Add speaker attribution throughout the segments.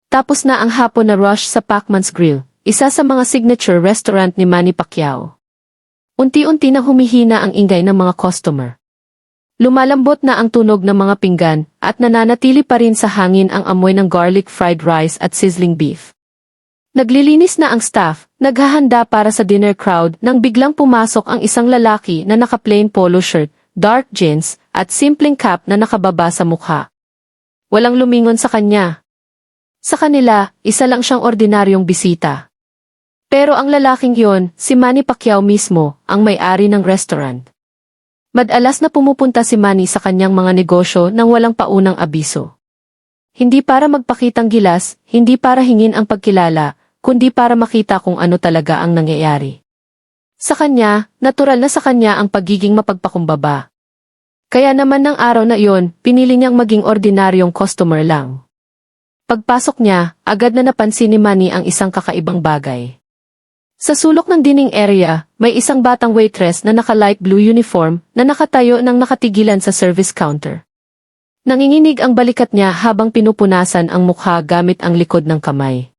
Speaker 1: Tapos na ang hapon na rush sa Pacman's Grill, isa sa mga signature restaurant ni Manny Pacquiao. Unti-unti na humihina ang ingay ng mga customer. Lumalambot na ang tunog ng mga pinggan at nananatili pa rin sa hangin ang amoy ng garlic fried rice at sizzling beef. Naglilinis na ang staff, naghahanda para sa dinner crowd nang biglang pumasok ang isang lalaki na naka-plain polo shirt, dark jeans, at simpleng cap na nakababa sa mukha. Walang lumingon sa kanya. Sa kanila, isa lang siyang ordinaryong bisita. Pero ang lalaking yon, si Manny Pacquiao mismo, ang may-ari ng restaurant. Madalas na pumupunta si Manny sa kanyang mga negosyo nang walang paunang abiso. Hindi para magpakitang gilas, hindi para hingin ang pagkilala, kundi para makita kung ano talaga ang nangyayari. Sa kanya, natural na sa kanya ang pagiging mapagpakumbaba. Kaya naman ng araw na iyon, pinili niyang maging ordinaryong customer lang. Pagpasok niya, agad na napansin ni Manny ang isang kakaibang bagay. Sa sulok ng dining area, may isang batang waitress na naka-light blue uniform na nakatayo nang nakatigilan sa service counter. Nanginginig ang balikat niya habang pinupunasan ang mukha gamit ang likod ng kamay.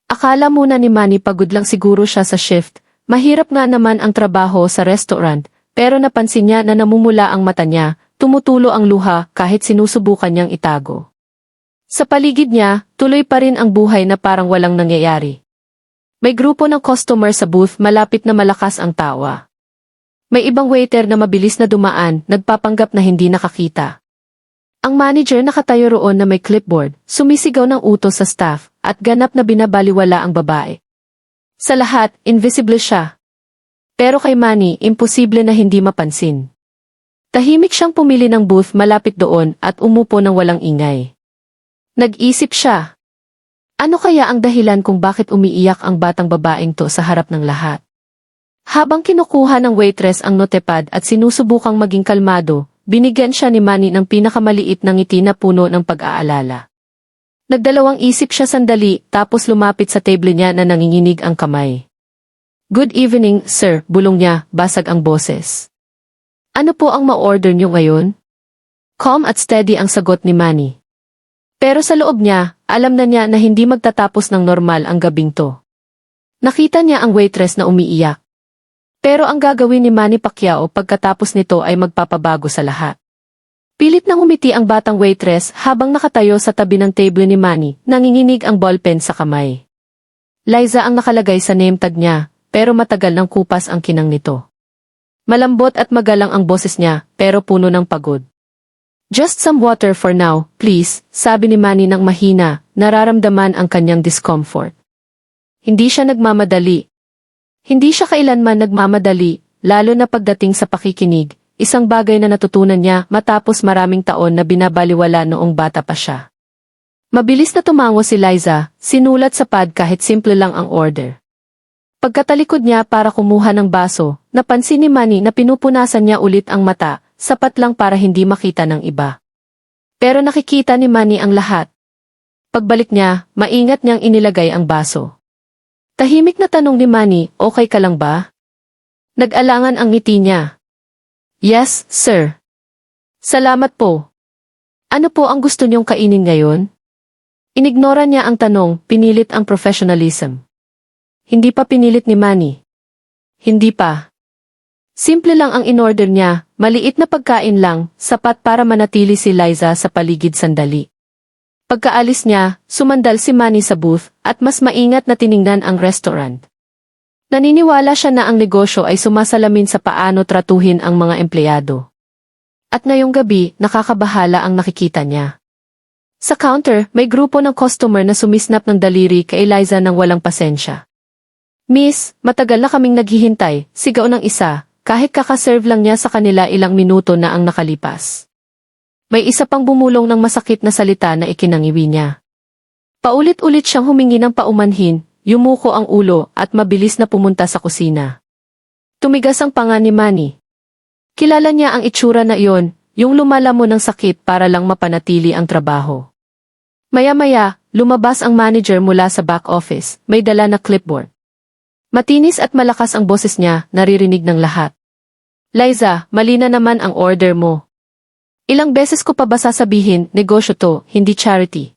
Speaker 1: Akala muna ni Manny pagod lang siguro siya sa shift, mahirap nga naman ang trabaho sa restaurant, pero napansin niya na namumula ang mata niya, tumutulo ang luha kahit sinusubukan niyang itago. Sa paligid niya, tuloy pa rin ang buhay na parang walang nangyayari. May grupo ng customer sa booth malapit na malakas ang tawa. May ibang waiter na mabilis na dumaan, nagpapanggap na hindi nakakita. Ang manager nakatayo roon na may clipboard, sumisigaw ng utos sa staff, at ganap na binabaliwala ang babae. Sa lahat, invisible siya. Pero kay Manny, imposible na hindi mapansin. Tahimik siyang pumili ng booth malapit doon at umupo ng walang ingay. Nag-isip siya. Ano kaya ang dahilan kung bakit umiiyak ang batang babaeng to sa harap ng lahat? Habang kinukuha ng waitress ang notepad at sinusubukang maging kalmado, binigyan siya ni Manny ng pinakamaliit na ngiti na puno ng pag-aalala. Nagdalawang isip siya sandali tapos lumapit sa table niya na nanginginig ang kamay. "Good evening, sir," bulong niya, basag ang boses. "Ano po ang ma-order niyo ngayon?" Calm at steady ang sagot ni Manny. Pero sa loob niya, alam na niya na hindi magtatapos ng normal ang gabing to. Nakita niya ang waitress na umiiyak. Pero ang gagawin ni Manny Pacquiao pagkatapos nito ay magpapabago sa lahat. Pilit nang umiti ang batang waitress habang nakatayo sa tabi ng table ni Manny, nanginginig ang ballpen sa kamay. Liza ang nakalagay sa name tag niya, pero matagal ng kupas ang kinang nito. Malambot at magalang ang boses niya, pero puno ng pagod. "Just some water for now, please," sabi ni Manny ng mahina, nararamdaman ang kanyang discomfort. Hindi siya nagmamadali. Hindi siya kailanman nagmamadali, lalo na pagdating sa pakikinig, isang bagay na natutunan niya matapos maraming taon na binabaliwala noong bata pa siya. Mabilis na tumango si Liza, sinulat sa pad kahit simple lang ang order. Pagkatalikod niya para kumuha ng baso, napansin ni Manny na pinupunasan niya ulit ang mata, sapat lang para hindi makita ng iba. Pero nakikita ni Manny ang lahat. Pagbalik niya, maingat niyang inilagay ang baso. Tahimik na tanong ni Manny, "Okay ka lang ba?" Nag-alangan ang ngiti niya. "Yes, sir." "Salamat po." "Ano po ang gusto niyong kainin ngayon?" Inignora niya ang tanong, pinilit ang professionalism. Hindi pa pinilit ni Manny. Hindi pa. Simple lang ang in-order niya, maliit na pagkain lang, sapat para manatili si Liza sa paligid sandali. Pagkaalis niya, sumandal si Manny sa booth, at mas maingat na tiningnan ang restaurant. Naniniwala siya na ang negosyo ay sumasalamin sa paano tratuhin ang mga empleyado. At ngayong gabi, nakakabahala ang nakikita niya. Sa counter, may grupo ng customer na sumisnap ng daliri kay Liza ng walang pasensya. "Miss, matagal na kaming naghihintay," sigaw ng isa. Kahit kakaserve lang niya sa kanila ilang minuto na ang nakalipas. May isa pang bumulong ng masakit na salita na ikinangiwi niya. Paulit-ulit siyang humingi ng paumanhin, yumuko ang ulo at mabilis na pumunta sa kusina. Tumigas ang panga ni Manny. Kilala niya ang itsura na iyon, yung lumalamon ng sakit para lang mapanatili ang trabaho. Maya-maya, lumabas ang manager mula sa back office, may dala na clipboard. Matinis at malakas ang boses niya, naririnig ng lahat. "Liza, mali na naman ang order mo. Ilang beses ko pa ba sasabihin, negosyo to, hindi charity.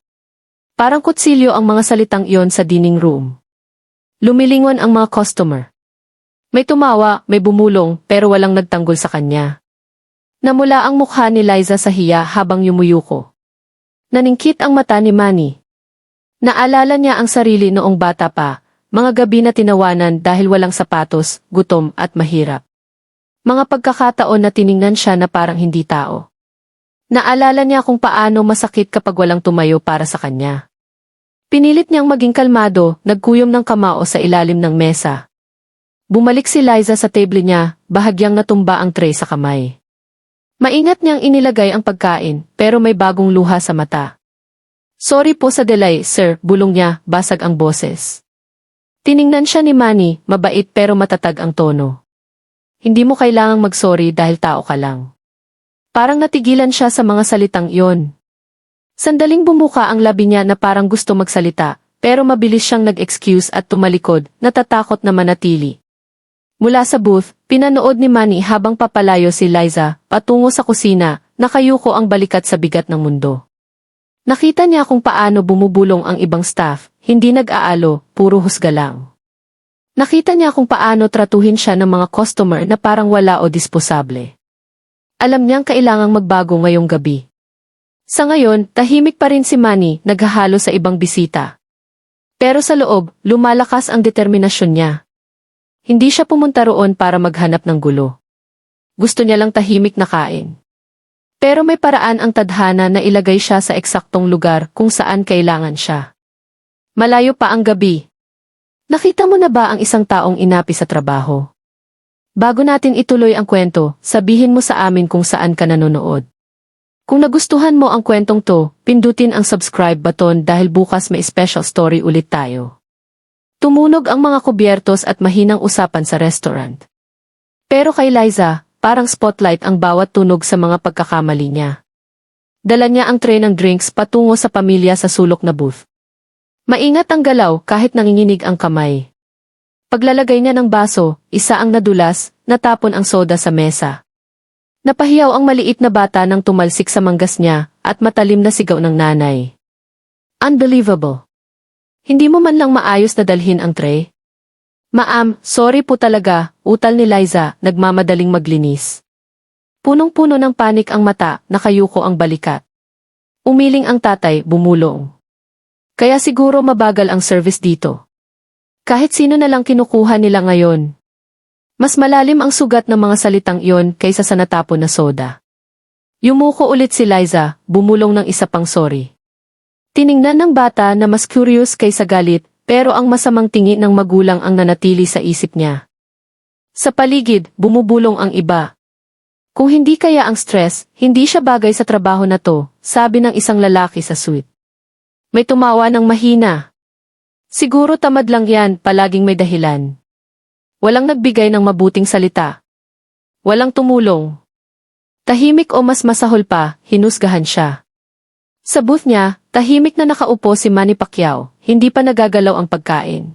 Speaker 1: Parang kutsilyo ang mga salitang iyon sa dining room. Lumilingon ang mga customer. May tumawa, may bumulong, pero walang nagtanggol sa kanya. Namula ang mukha ni Liza sa hiya habang yumuyuko. Naningkit ang mata ni Manny. Naalala niya ang sarili noong bata pa, mga gabi na tinawanan dahil walang sapatos, gutom at mahirap. Mga pagkakataon na tiningnan siya na parang hindi tao. Naalala niya kung paano masakit kapag walang tumayo para sa kanya. Pinilit niyang maging kalmado, nagkuyom ng kamao sa ilalim ng mesa. Bumalik si Liza sa table niya, bahagyang natumba ang tray sa kamay. Maingat niyang inilagay ang pagkain, pero may bagong luha sa mata. Sorry po sa delay, sir, bulong niya, basag ang boses. Tiningnan siya ni Manny, mabait pero matatag ang tono. Hindi mo kailangang mag-sorry dahil tao ka lang. Parang natigilan siya sa mga salitang iyon. Sandaling bumuka ang labi niya na parang gusto magsalita, pero mabilis siyang nag-excuse at tumalikod, natatakot na manatili. Mula sa booth, pinanood ni Manny habang papalayo si Liza, patungo sa kusina, nakayuko ang balikat sa bigat ng mundo. Nakita niya kung paano bumubulong ang ibang staff, hindi nag-aalo, puro husga lang. Nakita niya kung paano tratuhin siya ng mga customer na parang wala o disposable. Alam niyang kailangang magbago ngayong gabi. Sa ngayon, tahimik pa rin si Manny, naghahalo sa ibang bisita. Pero sa loob, lumalakas ang determinasyon niya. Hindi siya pumunta roon para maghanap ng gulo. Gusto niya lang tahimik na kain. Pero may paraan ang tadhana na ilagay siya sa eksaktong lugar kung saan kailangan siya. Malayo pa ang gabi. Nakita mo na ba ang isang taong inapi sa trabaho? Bago natin ituloy ang kwento, sabihin mo sa amin kung saan ka nanonood. Kung nagustuhan mo ang kwentong to, pindutin ang subscribe button dahil bukas may special story ulit tayo. Tumunog ang mga kubyertos at mahinang usapan sa restaurant. Pero kay Liza, parang spotlight ang bawat tunog sa mga pagkakamali niya. Dala niya ang tray ng drinks patungo sa pamilya sa sulok na booth. Maingat ang galaw kahit nanginginig ang kamay. Paglalagay niya ng baso, isa ang nadulas, natapon ang soda sa mesa. Napahiyaw ang maliit na bata nang tumalsik sa manggas niya at matalim na sigaw ng nanay. Unbelievable. Hindi mo man lang maayos na dalhin ang tray? Ma'am, sorry po talaga, utal ni Liza, nagmamadaling maglinis. Punong-puno ng panik ang mata, nakayuko ang balikat. Umiling ang tatay, bumulong. Kaya siguro mabagal ang service dito. Kahit sino na lang kinukuha nila ngayon. Mas malalim ang sugat ng mga salitang iyon kaysa sa natapon na soda. Yumuko ulit si Liza, bumulong ng isa pang sorry. Tiningnan ng bata na mas curious kaysa galit, pero ang masamang tingin ng magulang ang nanatili sa isip niya. Sa paligid, bumubulong ang iba. Kung hindi kaya ang stress, hindi siya bagay sa trabaho na to, sabi ng isang lalaki sa suite. May tumawa ng mahina. Siguro tamad lang yan, palaging may dahilan. Walang nagbigay ng mabuting salita. Walang tumulong. Tahimik o mas masahol pa, hinusgahan siya. Sa booth niya, tahimik na nakaupo si Manny Pacquiao, hindi pa nagagalaw ang pagkain.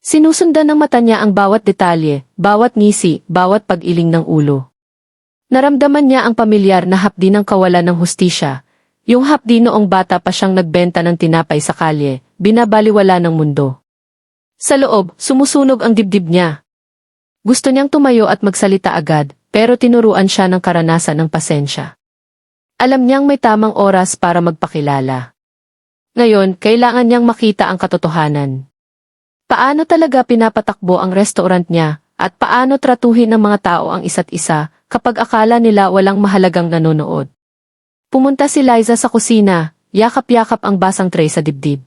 Speaker 1: Sinusundan ng mata niya ang bawat detalye, bawat ngisi, bawat pag-iling ng ulo. Naramdaman niya ang pamilyar na hapdi ng kawalan ng hustisya, yung hapdi noong bata pa siyang nagbenta ng tinapay sa kalye, binabaliwala ng mundo. Sa loob, sumusunog ang dibdib niya. Gusto niyang tumayo at magsalita agad, pero tinuruan siya ng karanasan ng pasensya. Alam niyang may tamang oras para magpakilala. Ngayon, kailangan niyang makita ang katotohanan. Paano talaga pinapatakbo ang restaurant niya, at paano tratuhin ng mga tao ang isa't isa, kapag akala nila walang mahalagang nanonood. Pumunta si Liza sa kusina, yakap-yakap ang basang tray sa dibdib.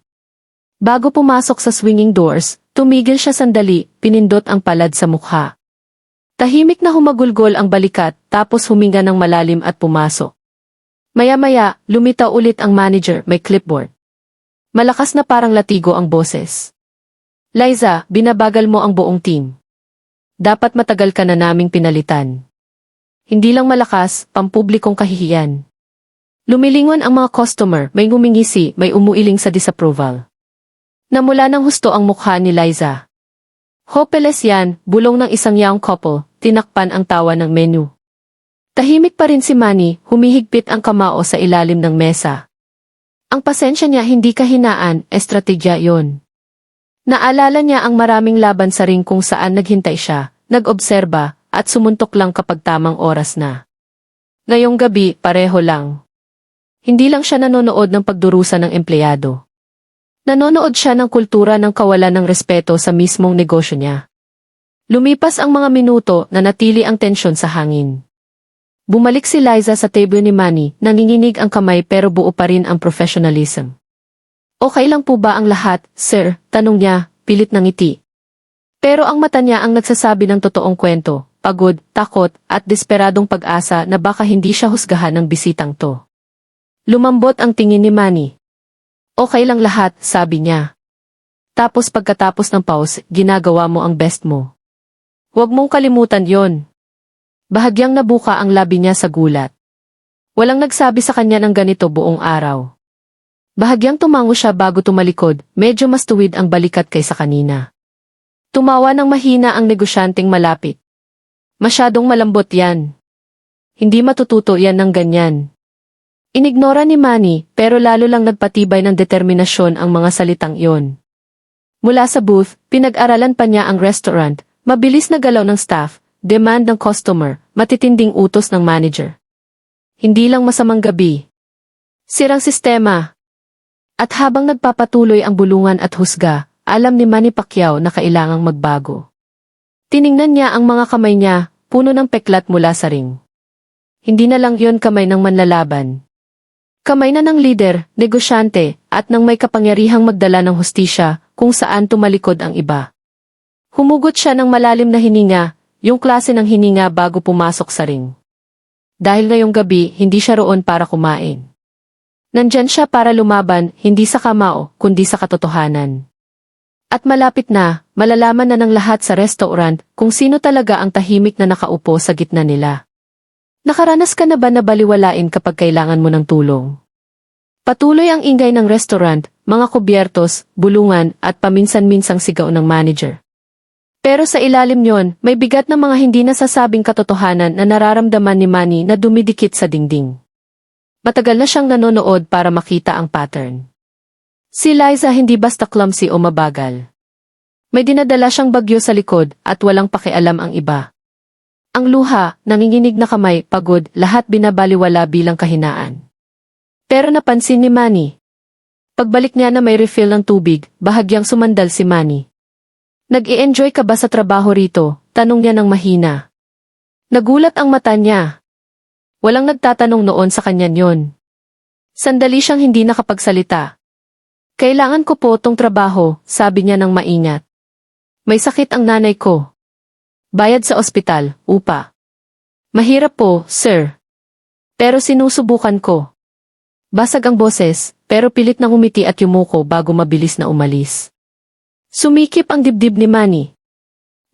Speaker 1: Bago pumasok sa swinging doors, tumigil siya sandali, pinindot ang palad sa mukha. Tahimik na humagulgol ang balikat, tapos huminga ng malalim at pumasok. Maya-maya, lumitaw ulit ang manager, may clipboard. Malakas na parang latigo ang boses. Liza, binabagal mo ang buong team. Dapat matagal ka na naming pinalitan. Hindi lang malakas, pampublikong kahihiyan. Lumilingon ang mga customer, may ngumingisi, may umuiling sa disapproval. Namula ng husto ang mukha ni Liza. Hopeless yan, bulong ng isang young couple, tinakpan ang tawa ng menu. Tahimik pa rin si Manny, humihigpit ang kamao sa ilalim ng mesa. Ang pasensya niya hindi kahinaan, estratedya yon. Naalala niya ang maraming laban sa ring kung saan naghintay siya, nag-obserba, at sumuntok lang kapag tamang oras na. Ngayong gabi, pareho lang. Hindi lang siya nanonood ng pagdurusa ng empleyado. Nanonood siya ng kultura ng kawalan ng respeto sa mismong negosyo niya. Lumipas ang mga minuto na natili ang tensyon sa hangin. Bumalik si Liza sa table ni Manny, nanginginig ang kamay pero buo pa rin ang professionalism. Okay lang po ba ang lahat, sir? Tanong niya, pilit ng ngiti. Pero ang mata niya ang nagsasabi ng totoong kwento, pagod, takot, at desperadong pag-asa na baka hindi siya husgahan ng bisitang to. Lumambot ang tingin ni Manny. Okay lang lahat, sabi niya. Tapos pagkatapos ng pause, ginagawa mo ang best mo. Huwag mong kalimutan yon. Bahagyang nabuka ang labi niya sa gulat. Walang nagsabi sa kanya ng ganito buong araw. Bahagyang tumango siya bago tumalikod, medyo mas tuwid ang balikat kaysa kanina. Tumawa ng mahina ang negosyanteng malapit. Masyadong malambot yan. Hindi matututo yan ng ganyan. Inignora ni Manny, pero lalo lang nagpatibay ng determinasyon ang mga salitang iyon. Mula sa booth, pinag-aralan pa niya ang restaurant, mabilis na galaw ng staff, demand ng customer, matitinding utos ng manager. Hindi lang masamang gabi. Sirang sistema. At habang nagpapatuloy ang bulungan at husga, alam ni Manny Pacquiao na kailangang magbago. Tiningnan niya ang mga kamay niya, puno ng peklat mula sa ring. Hindi na lang yon kamay ng manlalaban. Kamay na ng lider, negosyante, at ng may kapangyarihang magdala ng hustisya kung saan tumalikod ang iba. Humugot siya ng malalim na hininga, yung klase ng hininga bago pumasok sa ring. Dahil ngayong gabi, hindi siya roon para kumain. Nandyan siya para lumaban, hindi sa kamao, kundi sa katotohanan. At malapit na, malalaman na ng lahat sa restaurant kung sino talaga ang tahimik na nakaupo sa gitna nila. Nakaranas ka na ba na baliwalain kapag kailangan mo ng tulong? Patuloy ang ingay ng restaurant, mga kubyertos, bulungan, at paminsan-minsang sigaw ng manager. Pero sa ilalim yon, may bigat na mga hindi nasasabing katotohanan na nararamdaman ni Manny na dumidikit sa dingding. Matagal na siyang nanonood para makita ang pattern. Si Liza hindi basta clumsy o mabagal. May dinadala siyang bagyo sa likod at walang pakialam ang iba. Ang luha, nanginginig na kamay, pagod, lahat binabaliwala bilang kahinaan. Pero napansin ni Manny. Pagbalik niya na may refill ng tubig, bahagyang sumandal si Manny. Nag-i-enjoy ka ba sa trabaho rito? Tanong niya ng mahina. Nagulat ang mata niya. Walang nagtatanong noon sa kanya yon. Sandali siyang hindi nakapagsalita. Kailangan ko po tong trabaho, sabi niya ng maingat. May sakit ang nanay ko. Bayad sa ospital, upa. Mahirap po, sir. Pero sinusubukan ko. Basag ang boses, pero pilit na ngumiti at yumuko bago mabilis na umalis. Sumikip ang dibdib ni Manny.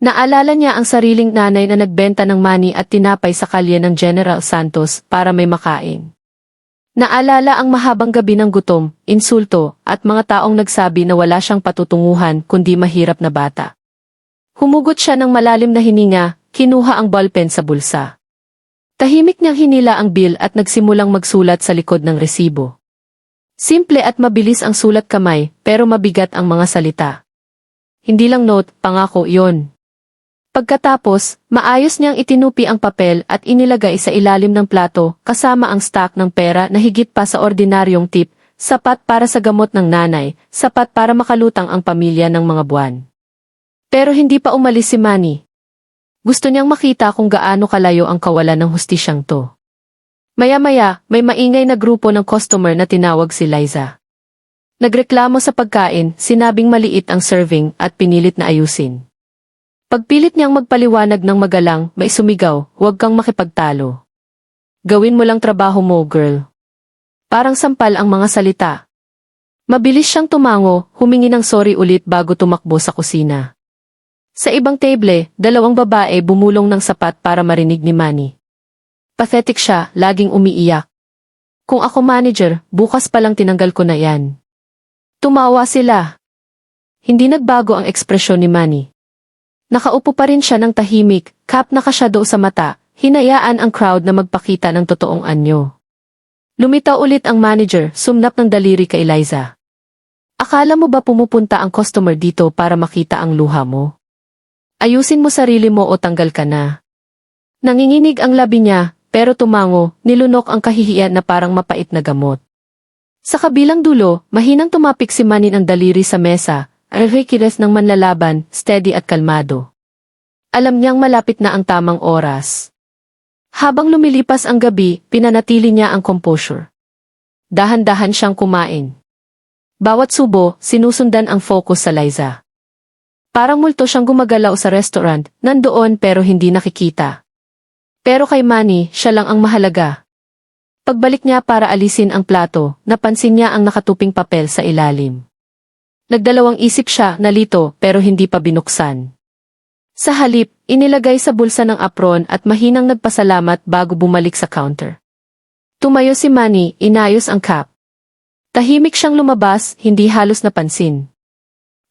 Speaker 1: Naalala niya ang sariling nanay na nagbenta ng mani at tinapay sa kalye ng General Santos para may makain. Naalala ang mahabang gabi ng gutom, insulto, at mga taong nagsabi na wala siyang patutunguhan kundi mahirap na bata. Humugot siya ng malalim na hininga, kinuha ang ballpen sa bulsa. Tahimik niyang hinila ang bill at nagsimulang magsulat sa likod ng resibo. Simple at mabilis ang sulat kamay, pero mabigat ang mga salita. Hindi lang note, pangako yon. Pagkatapos, maayos niyang itinupi ang papel at inilagay sa ilalim ng plato kasama ang stock ng pera na higit pa sa ordinaryong tip, sapat para sa gamot ng nanay, sapat para makalutang ang pamilya ng mga buwan. Pero hindi pa umalis si Manny. Gusto niyang makita kung gaano kalayo ang kawalan ng hustisyang to. Maya-maya, may maingay na grupo ng customer na tinawag si Liza. Nagreklamo sa pagkain, sinabing maliit ang serving at pinilit na ayusin. Pagpilit niyang magpaliwanag ng magalang, may sumigaw, huwag kang makipagtalo. Gawin mo lang trabaho mo, girl. Parang sampal ang mga salita. Mabilis siyang tumango, humingi ng sorry ulit bago tumakbo sa kusina. Sa ibang table, dalawang babae bumulong ng sapat para marinig ni Manny. Pathetic siya, laging umiiyak. Kung ako manager, bukas pa lang tinanggal ko na yan. Tumawa sila. Hindi nagbago ang ekspresyon ni Manny. Nakaupo pa rin siya ng tahimik, cap nakasyado sa mata, hinayaan ang crowd na magpakita ng totoong anyo. Lumitaw ulit ang manager, sumnap ng daliri kay Liza. Akala mo ba pumupunta ang customer dito para makita ang luha mo? Ayusin mo sarili mo o tanggal ka na. Nanginginig ang labi niya, pero tumango, nilunok ang kahihiyan na parang mapait na gamot. Sa kabilang dulo, mahinang tumapik si Manny ng daliri sa mesa, ang kilos ng manlalaban, steady at kalmado. Alam niyang malapit na ang tamang oras. Habang lumilipas ang gabi, pinanatili niya ang composure. Dahan-dahan siyang kumain. Bawat subo, sinusundan ang focus sa Liza. Parang multo siyang gumagalaw sa restaurant, nandoon pero hindi nakikita. Pero kay Manny, siya lang ang mahalaga. Pagbalik niya para alisin ang plato, napansin niya ang nakatuping papel sa ilalim. Nagdalawang isip siya, nalito, pero hindi pa binuksan. Sa halip, inilagay sa bulsa ng apron at mahinang nagpasalamat bago bumalik sa counter. Tumayo si Manny, inayos ang cap. Tahimik siyang lumabas, hindi halos napansin.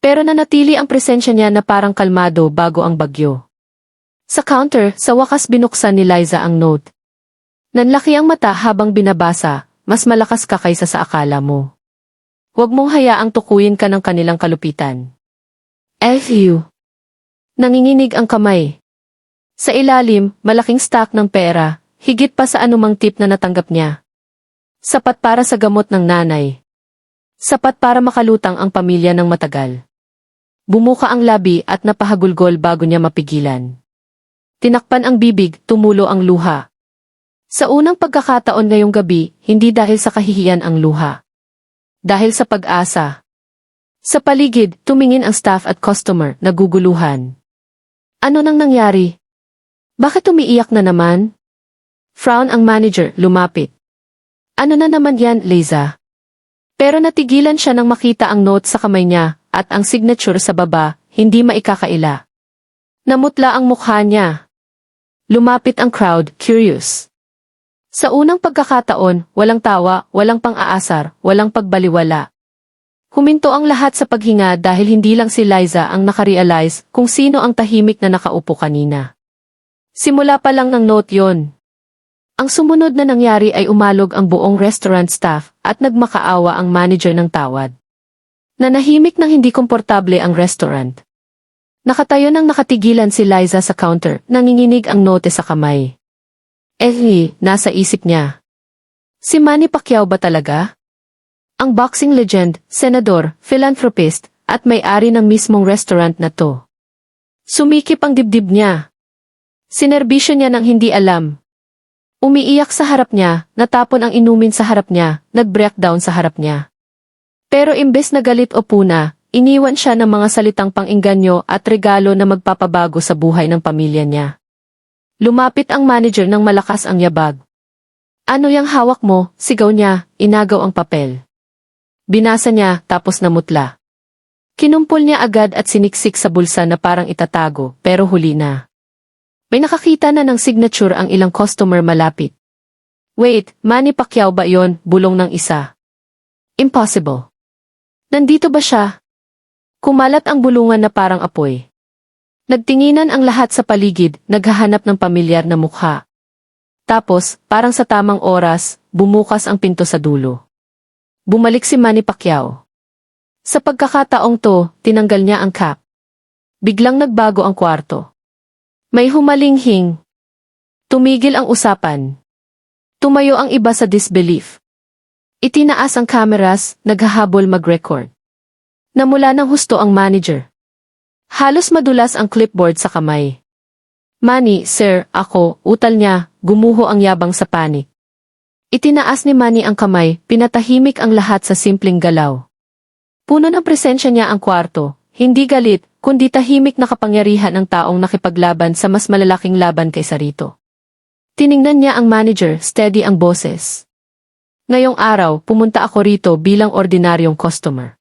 Speaker 1: Pero nanatili ang presensya niya na parang kalmado bago ang bagyo. Sa counter, sa wakas binuksan ni Liza ang note. Nanlaki ang mata habang binabasa, mas malakas ka kaysa sa akala mo. Huwag mong hayaang tukuyin ka ng kanilang kalupitan. F.U. Nanginginig ang kamay. Sa ilalim, malaking stack ng pera, higit pa sa anumang tip na natanggap niya. Sapat para sa gamot ng nanay. Sapat para makalutang ang pamilya ng matagal. Bumuka ang labi at napahagulgol bago niya mapigilan. Tinakpan ang bibig, tumulo ang luha. Sa unang pagkakataon ngayong gabi, hindi dahil sa kahihiyan ang luha. Dahil sa pag-asa. Sa paligid, tumingin ang staff at customer, naguguluhan. Ano nang nangyari? Bakit umiiyak na naman? Frown ang manager, lumapit. Ano na naman yan, Liza? Pero natigilan siya nang makita ang note sa kamay niya, at ang signature sa baba, hindi maikakaila. Namutla ang mukha niya. Lumapit ang crowd, curious. Sa unang pagkakataon, walang tawa, walang pang-aasar, walang pagbaliwala. Huminto ang lahat sa paghinga dahil hindi lang si Liza ang nakarealize kung sino ang tahimik na nakaupo kanina. Simula pa lang ng note yon. Ang sumunod na nangyari ay umalog ang buong restaurant staff at nagmakaawa ang manager ng tawad. Nanahimik nang hindi komportable ang restaurant. Nakatayo nang nakatigilan si Liza sa counter, nanginginig ang note sa kamay. Nasa isip niya. Si Manny Pacquiao ba talaga? Ang boxing legend, senador, philanthropist, at may-ari ng mismong restaurant na to. Sumikip ang dibdib niya. Sinerbisyo niya nang hindi alam. Umiiyak sa harap niya, natapon ang inumin sa harap niya, nag-breakdown sa harap niya. Pero imbes na galit o puna, iniwan siya ng mga salitang pang-inganyo at regalo na magpapabago sa buhay ng pamilya niya. Lumapit ang manager ng malakas ang yabag. Ano yang hawak mo? Sigaw niya, inagaw ang papel. Binasa niya, tapos namutla. Kinumpol niya agad at siniksik sa bulsa na parang itatago, pero huli na. May nakakita na ng signature ang ilang customer malapit. Wait, Manny Pacquiao ba yon? Bulong ng isa. Impossible. Nandito ba siya? Kumalat ang bulungan na parang apoy. Nagtinginan ang lahat sa paligid, naghahanap ng pamilyar na mukha. Tapos, parang sa tamang oras, bumukas ang pinto sa dulo. Bumalik si Manny Pacquiao. Sa pagkakataong to, tinanggal niya ang cap. Biglang nagbago ang kwarto. May humalinghing. Tumigil ang usapan. Tumayo ang iba sa disbelief. Itinaas ang cameras, naghahabol mag-record. Namula ng husto ang manager. Halos madulas ang clipboard sa kamay. Manny, sir, ako, utal niya, gumuho ang yabang sa panik. Itinaas ni Manny ang kamay, pinatahimik ang lahat sa simpleng galaw. Puno ng presensya niya ang kwarto, hindi galit, kundi tahimik na kapangyarihan ng taong nakipaglaban sa mas malalaking laban kaysa rito. Tiningnan niya ang manager, steady ang boses. Ngayong araw, pumunta ako rito bilang ordinaryong customer.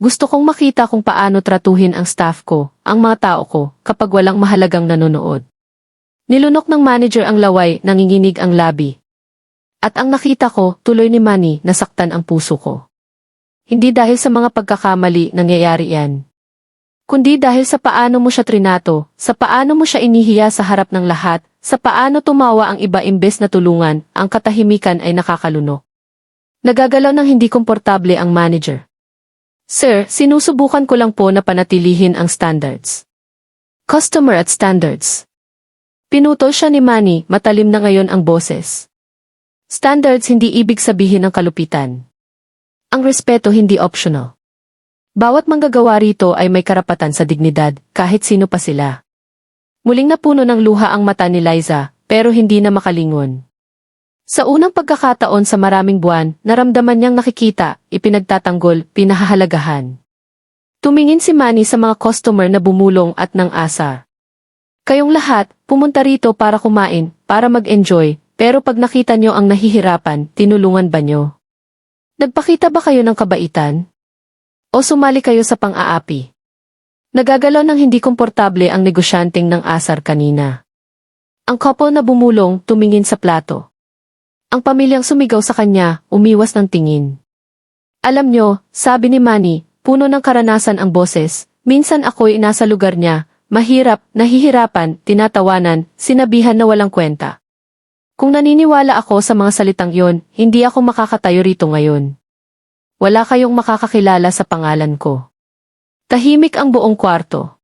Speaker 1: Gusto kong makita kung paano tratuhin ang staff ko, ang mga tao ko, kapag walang mahalagang nanonood. Nilunok ng manager ang laway, nanginginig ang labi. At ang nakita ko, tuloy ni Manny, nasaktan ang puso ko. Hindi dahil sa mga pagkakamali nangyayari yan. Kundi dahil sa paano mo siya trinato, sa paano mo siya inihiya sa harap ng lahat, sa paano tumawa ang iba imbes na tulungan, ang katahimikan ay nakakalunok. Nagagalaw ng hindi komportable ang manager. Sir, sinusubukan ko lang po na panatilihin ang standards. Customer at standards. Pinutol siya ni Manny, matalim na ngayon ang boses. Standards hindi ibig sabihin ng kalupitan. Ang respeto hindi optional. Bawat manggagawa rito ay may karapatan sa dignidad, kahit sino pa sila. Muling napuno ng luha ang mata ni Liza, pero hindi na makalingon. Sa unang pagkakataon sa maraming buwan, naramdaman niyang nakikita, ipinagtatanggol, pinahahalagahan. Tumingin si Manny sa mga customer na bumulong at nang asar. Kayong lahat, pumunta rito para kumain, para mag-enjoy, pero pag nakita niyo ang nahihirapan, tinulungan ba niyo? Nagpakita ba kayo ng kabaitan? O sumali kayo sa pang-aapi? Nagagalaw ng hindi komportable ang negosyanteng ng asar kanina. Ang couple na bumulong, tumingin sa plato. Ang pamilyang sumigaw sa kanya, umiwas ng tingin. Alam nyo, sabi ni Manny, puno ng karanasan ang boses, minsan ako'y nasa lugar niya, mahirap, nahihirapan, tinatawanan, sinabihan na walang kwenta. Kung naniniwala ako sa mga salitang yon, hindi ako makakatayo rito ngayon. Wala kayong makakakilala sa pangalan ko. Tahimik ang buong kwarto.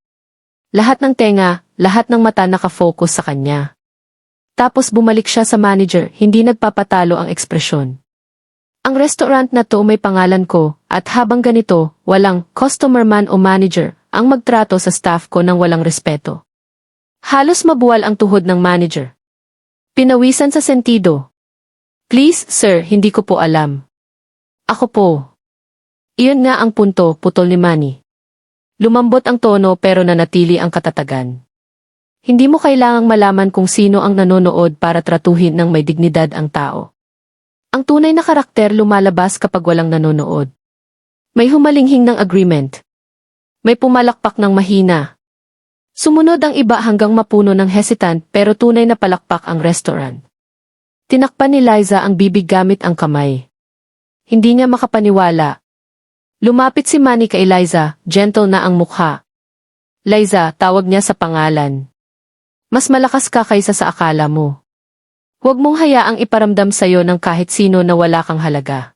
Speaker 1: Lahat ng tenga, lahat ng mata nakafocus sa kanya. Tapos bumalik siya sa manager, hindi nagpapatalo ang ekspresyon. Ang restaurant na to may pangalan ko, at habang ganito, walang customer man o manager ang magtrato sa staff ko ng walang respeto. Halos mabuwal ang tuhod ng manager. Pinawisan sa sentido. Please, sir, hindi ko po alam. Ako po. Iyon nga ang punto, putol ni Manny. Lumambot ang tono pero nanatili ang katatagan. Hindi mo kailangang malaman kung sino ang nanonood para tratuhin ng may dignidad ang tao. Ang tunay na karakter lumalabas kapag walang nanonood. May humalinghing ng agreement. May pumalakpak ng mahina. Sumunod ang iba hanggang mapuno ng hesitant pero tunay na palakpak ang restaurant. Tinakpan ni Liza ang bibig gamit ang kamay. Hindi niya makapaniwala. Lumapit si Manny kay Liza, gentle na ang mukha. Liza, tawag niya sa pangalan. Mas malakas ka kaysa sa akala mo. Huwag mong hayaang iparamdam sa'yo ng kahit sino na wala kang halaga.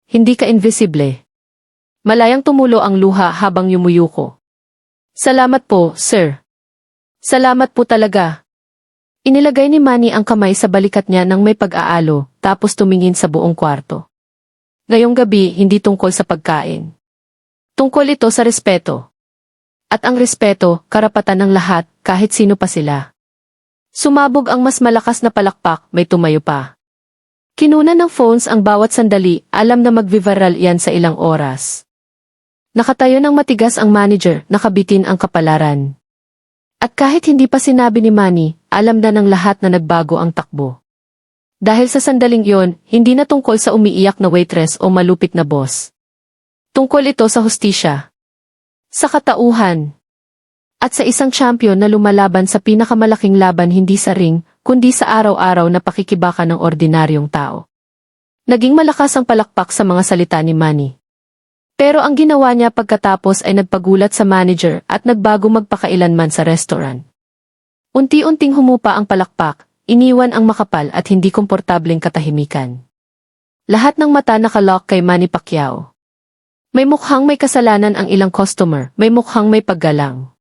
Speaker 1: Hindi ka invisible. Malayang tumulo ang luha habang yumuyuko. Salamat po, sir. Salamat po talaga. Inilagay ni Manny ang kamay sa balikat niya nang may pag-aalo, tapos tumingin sa buong kwarto. Ngayong gabi, hindi tungkol sa pagkain. Tungkol ito sa respeto. At ang respeto, karapatan ng lahat, kahit sino pa sila. Sumabog ang mas malakas na palakpak, may tumayo pa. Kinunan ng phones ang bawat sandali, alam na magvivaral yan sa ilang oras. Nakatayo ng matigas ang manager, nakabitin ang kapalaran. At kahit hindi pa sinabi ni Manny, alam na ng lahat na nagbago ang takbo. Dahil sa sandaling iyon, hindi na tungkol sa umiiyak na waitress o malupit na boss. Tungkol ito sa hustisya. Sa katauhan. At sa isang champion na lumalaban sa pinakamalaking laban hindi sa ring, kundi sa araw-araw na pakikibaka ng ordinaryong tao. Naging malakas ang palakpak sa mga salita ni Manny. Pero ang ginawa niya pagkatapos ay nagpagulat sa manager at nagbago magpakailanman sa restaurant. Unti-unting humupa ang palakpak, iniwan ang makapal at hindi komportableng katahimikan. Lahat ng mata nakalock kay Manny Pacquiao. May mukhang may kasalanan ang ilang customer, may mukhang may paggalang.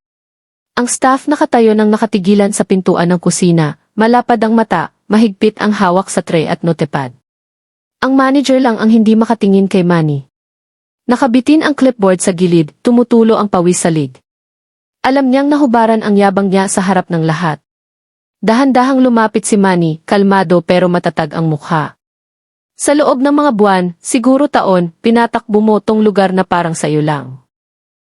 Speaker 1: Ang staff nakatayo ng nakatigilan sa pintuan ng kusina, malapad ang mata, mahigpit ang hawak sa tray at notepad. Ang manager lang ang hindi makatingin kay Manny. Nakabitin ang clipboard sa gilid, tumutulo ang pawis sa lig. Alam niyang nahubaran ang yabang niya sa harap ng lahat. Dahan-dahang lumapit si Manny, kalmado pero matatag ang mukha. Sa loob ng mga buwan, siguro taon, pinatakbo mo tong lugar na parang sayo lang.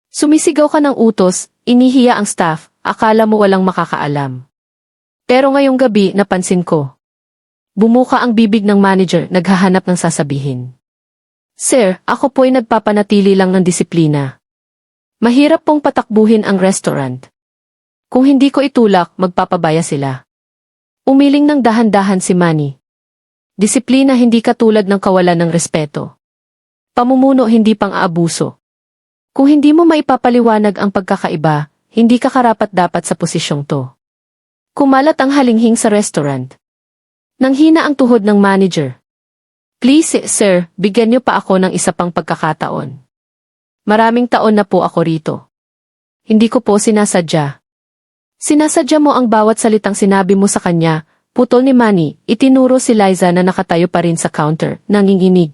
Speaker 1: Sumisigaw ka ng utos, inihiya ang staff, akala mo walang makakaalam. Pero ngayong gabi, napansin ko. Bumuka ang bibig ng manager, naghahanap ng sasabihin. Sir, ako po'y nagpapanatili lang ng disiplina. Mahirap pong patakbuhin ang restaurant. Kung hindi ko itulak, magpapabaya sila. Umiling ng dahan-dahan si Manny. Disiplina hindi katulad ng kawalan ng respeto. Pamumuno hindi pang-aabuso. Kung hindi mo maipapaliwanag ang pagkakaiba, hindi ka karapat-dapat sa posisyong to. Kumalat ang halinghing sa restaurant. Nanghina ang tuhod ng manager. Please, sir, bigyan niyo pa ako ng isa pang pagkakataon. Maraming taon na po ako rito. Hindi ko po sinasadya. Sinasadya mo ang bawat salitang sinabi mo sa kanya, putol ni Manny, itinuro si Liza na nakatayo pa rin sa counter, nanginginig.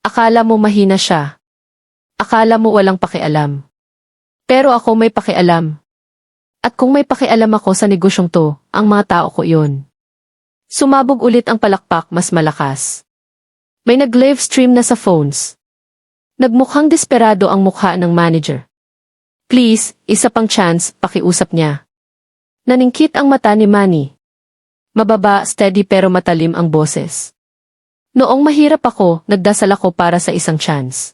Speaker 1: Akala mo mahina siya. Akala mo walang pakialam. Pero ako may pakialam. At kung may pakialam ako sa negosyong to, ang mga tao ko yun. Sumabog ulit ang palakpak mas malakas. May nag-live stream na sa phones. Nagmukhang desperado ang mukha ng manager. Please, isa pang chance, pakiusap niya. Naningkit ang mata ni Manny. Mababa, steady pero matalim ang boses. Noong mahirap ako, nagdasal ako para sa isang chance.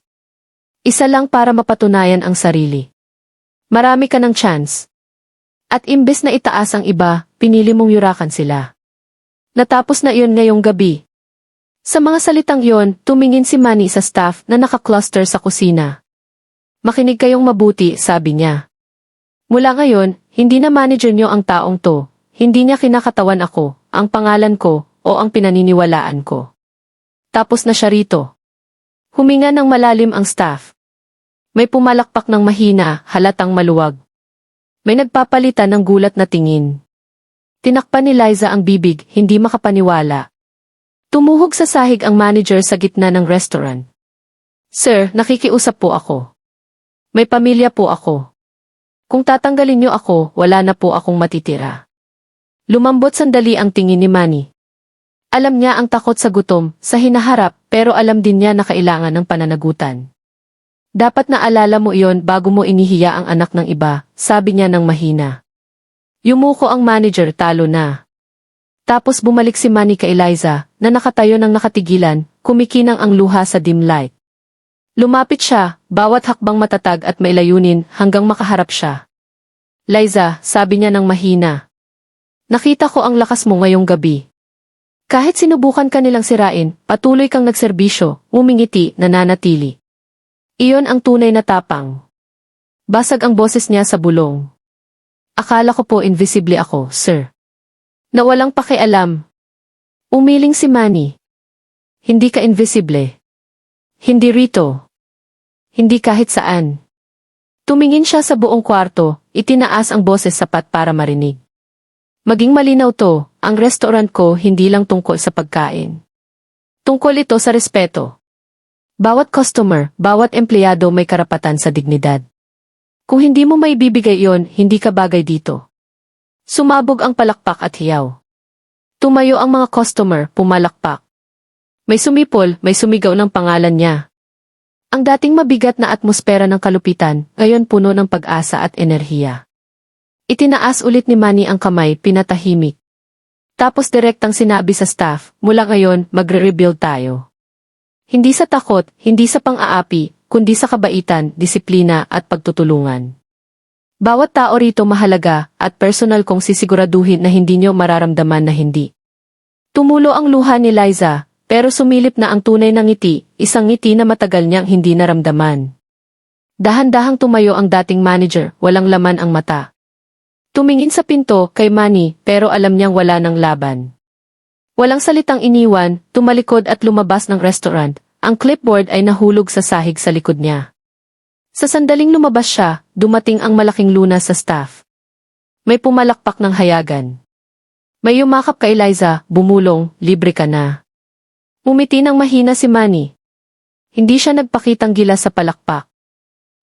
Speaker 1: Isa lang para mapatunayan ang sarili. Marami ka ng chance. At imbes na itaas ang iba, pinili mong yurakan sila. Natapos na iyon ngayong gabi. Sa mga salitang iyon, tumingin si Manny sa staff na nakakluster sa kusina. Makinig kayong mabuti, sabi niya. Mula ngayon, hindi na manager niyo ang taong to, hindi niya kinakatawan ako, ang pangalan ko, o ang pinaniniwalaan ko. Tapos na siya rito. Huminga ng malalim ang staff. May pumalakpak ng mahina, halatang maluwag. May nagpapalitan ng gulat na tingin. Tinakpan ni Liza ang bibig, hindi makapaniwala. Tumuhog sa sahig ang manager sa gitna ng restaurant. Sir, nakikiusap po ako. May pamilya po ako. Kung tatanggalin niyo ako, wala na po akong matitira. Lumambot sandali ang tingin ni Manny. Alam niya ang takot sa gutom, sa hinaharap, pero alam din niya na kailangan ng pananagutan. Dapat na alala mo iyon bago mo inihiya ang anak ng iba, sabi niya ng mahina. Yumuko ang manager, talo na. Tapos bumalik si Manny kay Liza, na nakatayo ng nakatigilan, kumikinang ang luha sa dim light. Lumapit siya, bawat hakbang matatag at may layunin hanggang makaharap siya. Liza, sabi niya ng mahina. Nakita ko ang lakas mo ngayong gabi. Kahit sinubukan ka nilang sirain, patuloy kang nagserbisyo, umingiti, nananatili. Iyon ang tunay na tapang. Basag ang boses niya sa bulong. Akala ko po invisible ako, sir. Na walang pakialam. Umiling si Manny. Hindi ka invisible. Hindi rito. Hindi kahit saan. Tumingin siya sa buong kwarto, itinaas ang boses sapat para marinig. Maging malinaw to, ang restaurant ko hindi lang tungkol sa pagkain. Tungkol ito sa respeto. Bawat customer, bawat empleyado may karapatan sa dignidad. Kung hindi mo may bibigay iyon, hindi ka bagay dito. Sumabog ang palakpak at hiyaw. Tumayo ang mga customer, pumalakpak. May sumipol, may sumigaw ng pangalan niya. Ang dating mabigat na atmosfera ng kalupitan, ngayon puno ng pag-asa at enerhiya. Itinaas ulit ni Manny ang kamay, pinatahimik. Tapos direktang sinabi sa staff, mula ngayon, magre-rebuild tayo. Hindi sa takot, hindi sa pang-aapi, kundi sa kabaitan, disiplina at pagtutulungan. Bawat tao rito mahalaga at personal kong sisiguraduhin na hindi nyo mararamdaman na hindi. Tumulo ang luha ni Liza, pero sumilip na ang tunay na ngiti, isang ngiti na matagal niyang hindi naramdaman. Dahan-dahang tumayo ang dating manager, walang laman ang mata. Tumingin sa pinto kay Manny pero alam niyang wala ng laban. Walang salitang iniwan, tumalikod at lumabas ng restaurant, ang clipboard ay nahulog sa sahig sa likod niya. Sa sandaling lumabas siya, dumating ang malaking lunas sa staff. May pumalakpak ng hayagan. May yumakap kay Liza, bumulong, libre ka na. Umiti ng mahina si Manny. Hindi siya nagpakitang gila sa palakpak.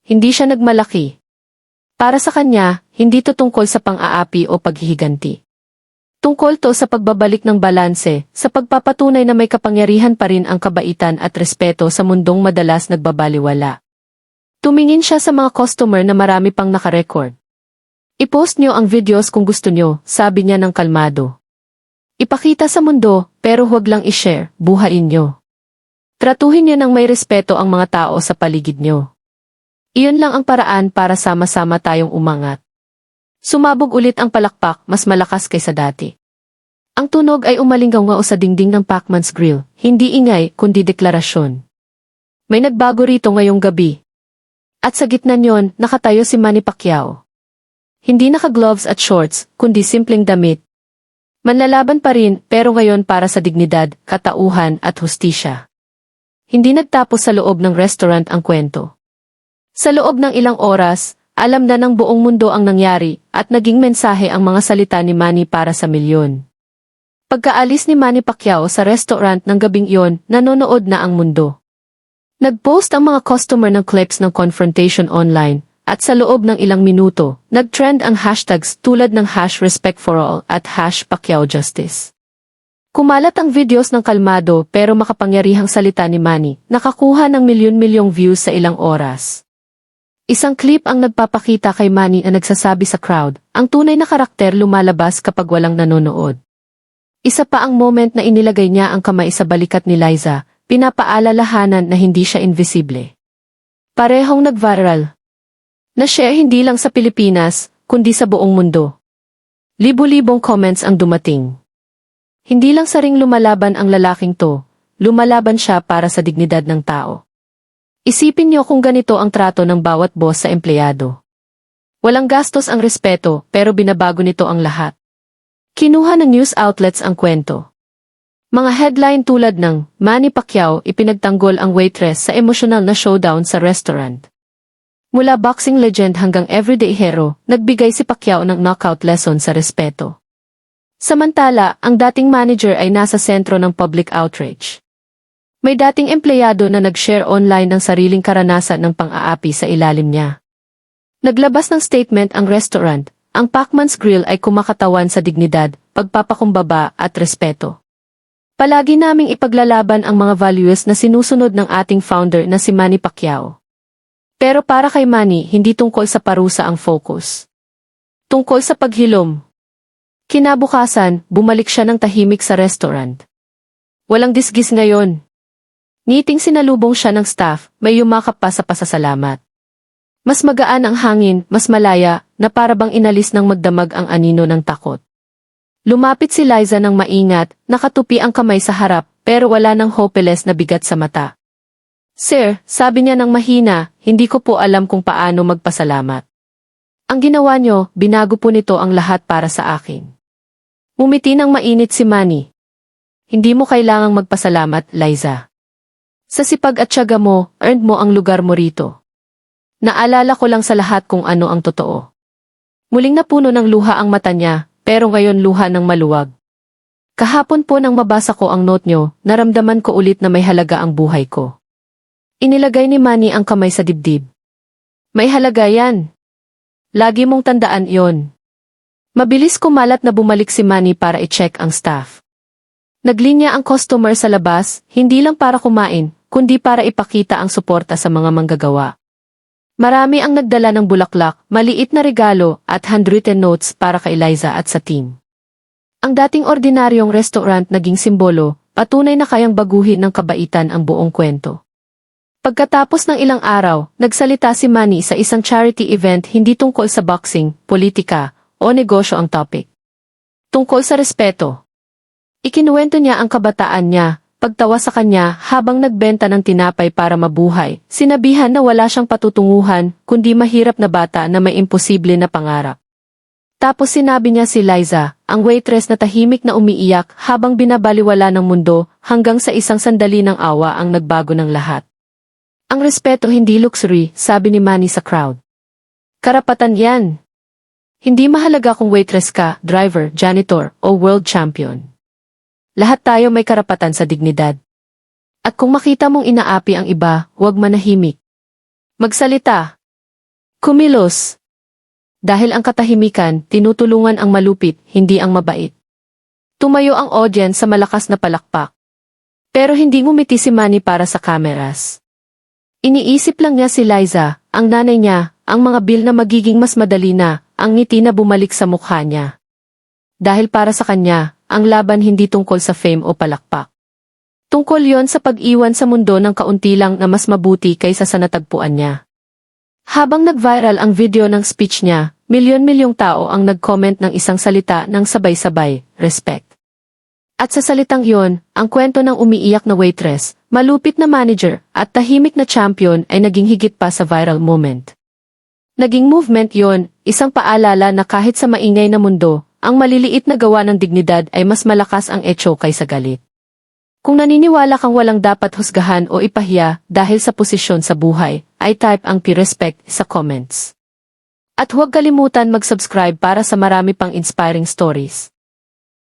Speaker 1: Hindi siya nagmalaki. Para sa kanya, hindi to tungkol sa pang-aapi o paghihiganti. Tungkol to sa pagbabalik ng balanse, sa pagpapatunay na may kapangyarihan pa rin ang kabaitan at respeto sa mundong madalas nagbabaliwala. Tumingin siya sa mga customer na marami pang nakarecord. I-post nyo ang videos kung gusto nyo, sabi niya ng kalmado. Ipakita sa mundo, pero huwag lang i-share, buhayin nyo. Tratuhin niyo ng may respeto ang mga tao sa paligid nyo. Iyon lang ang paraan para sama-sama tayong umangat. Sumabog ulit ang palakpak, mas malakas kaysa dati. Ang tunog ay umalinggaw sa dingding ng Pacman's Grill, hindi ingay kundi deklarasyon. May nagbago rito ngayong gabi. At sa gitna niyon, nakatayo si Manny Pacquiao. Hindi naka-gloves at shorts, kundi simpleng damit. Manlalaban pa rin, pero ngayon para sa dignidad, katauhan at hustisya. Hindi nagtapos sa loob ng restaurant ang kwento. Sa loob ng ilang oras, alam na ng buong mundo ang nangyari at naging mensahe ang mga salita ni Manny para sa milyon. Pagkaalis ni Manny Pacquiao sa restaurant ng gabing iyon, nanonood na ang mundo. Nag-post ang mga customer ng clips ng confrontation online at sa loob ng ilang minuto, nag-trend ang hashtags tulad ng #RespectForAll at #PacquiaoJustice. Kumalat ang videos ng kalmado pero makapangyarihang salita ni Manny, nakakuha ng milyon-milyong views sa ilang oras. Isang clip ang nagpapakita kay Manny na nagsasabi sa crowd, ang tunay na karakter lumalabas kapag walang nanonood. Isa pa ang moment na inilagay niya ang kamay sa balikat ni Liza, pinapaalalahanan na hindi siya invisible. Parehong nag-viral. Na-share hindi lang sa Pilipinas, kundi sa buong mundo. Libo-libong comments ang dumating. Hindi lang saring lumalaban ang lalaking to, lumalaban siya para sa dignidad ng tao. Isipin niyo kung ganito ang trato ng bawat boss sa empleyado. Walang gastos ang respeto, pero binabago nito ang lahat. Kinuha ng news outlets ang kwento. Mga headline tulad ng, Manny Pacquiao ipinagtanggol ang waitress sa emosyonal na showdown sa restaurant. Mula boxing legend hanggang everyday hero, nagbigay si Pacquiao ng knockout lesson sa respeto. Samantala, ang dating manager ay nasa sentro ng public outrage. May dating empleyado na nag-share online ng sariling karanasan ng pang-aapi sa ilalim niya. Naglabas ng statement ang restaurant, ang Pacman's Grill ay kumakatawan sa dignidad, pagpapakumbaba at respeto. Palagi naming ipaglalaban ang mga values na sinusunod ng ating founder na si Manny Pacquiao. Pero para kay Manny, hindi tungkol sa parusa ang focus. Tungkol sa paghilom. Kinabukasan, bumalik siya ng tahimik sa restaurant. Walang disgis ngayon. Ngiting sinalubong siya ng staff, may yumakap pa sa pasasalamat. Mas magaan ang hangin, mas malaya, na parabang inalis ng magdamag ang anino ng takot. Lumapit si Liza ng maingat, nakatupi ang kamay sa harap, pero wala ng hopeless na bigat sa mata. Sir, sabi niya ng mahina, hindi ko po alam kung paano magpasalamat. Ang ginawa niyo, binago po nito ang lahat para sa akin. Umiti ng mainit si Manny. Hindi mo kailangang magpasalamat, Liza. Sa sipag at tiyaga mo, earned mo ang lugar mo rito. Naalala ko lang sa lahat kung ano ang totoo. Muling napuno ng luha ang mata niya, pero ngayon luha ng maluwag. Kahapon po nang mabasa ko ang note niyo, naramdaman ko ulit na may halaga ang buhay ko. Inilagay ni Manny ang kamay sa dibdib. May halaga yan. Lagi mong tandaan yon. Mabilis kumalat na bumalik si Manny para i-check ang staff. Naglinya ang customer sa labas, hindi lang para kumain, kundi para ipakita ang suporta sa mga manggagawa. Marami ang nagdala ng bulaklak, maliit na regalo at handwritten notes para kay Liza at sa team. Ang dating ordinaryong restaurant naging simbolo, patunay na kayang baguhin ng kabaitan ang buong kwento. Pagkatapos ng ilang araw, nagsalita si Manny sa isang charity event hindi tungkol sa boxing, politika, o negosyo ang topic. Tungkol sa respeto. Ikinuwento niya ang kabataan niya, pagtawa sa kanya habang nagbenta ng tinapay para mabuhay, sinabihan na wala siyang patutunguhan, kundi mahirap na bata na may imposible na pangarap. Tapos sinabi niya si Liza, ang waitress na tahimik na umiiyak habang binabaliwala ng mundo, hanggang sa isang sandali ng awa ang nagbago ng lahat. Ang respeto hindi luxury, sabi ni Manny sa crowd. Karapatan yan. Hindi mahalaga kung waitress ka, driver, janitor, o world champion. Lahat tayo may karapatan sa dignidad. At kung makita mong inaapi ang iba, huwag manahimik. Magsalita. Kumilos. Dahil ang katahimikan, tinutulungan ang malupit, hindi ang mabait. Tumayo ang audience sa malakas na palakpak. Pero hindi ngumiti si Manny para sa cameras. Iniisip lang niya si Liza, ang nanay niya, ang mga bill na magiging mas madali na, ang ngiti na bumalik sa mukha niya. Dahil para sa kanya, ang laban hindi tungkol sa fame o palakpak. Tungkol yon sa pag-iwan sa mundo ng kaunti lang na mas mabuti kaysa sa natagpuan niya. Habang nag-viral ang video ng speech niya, milyon-milyong tao ang nag-comment ng isang salita ng sabay-sabay, respect. At sa salitang yon, ang kwento ng umiiyak na waitress, malupit na manager, at tahimik na champion ay naging higit pa sa viral moment. Naging movement yon, isang paalala na kahit sa maingay na mundo, ang maliliit na gawa ng dignidad ay mas malakas ang etyo kaysa galit. Kung naniniwala kang walang dapat husgahan o ipahiya dahil sa posisyon sa buhay, ay type ang P-respect sa comments. At huwag kalimutan mag-subscribe para sa marami pang inspiring stories.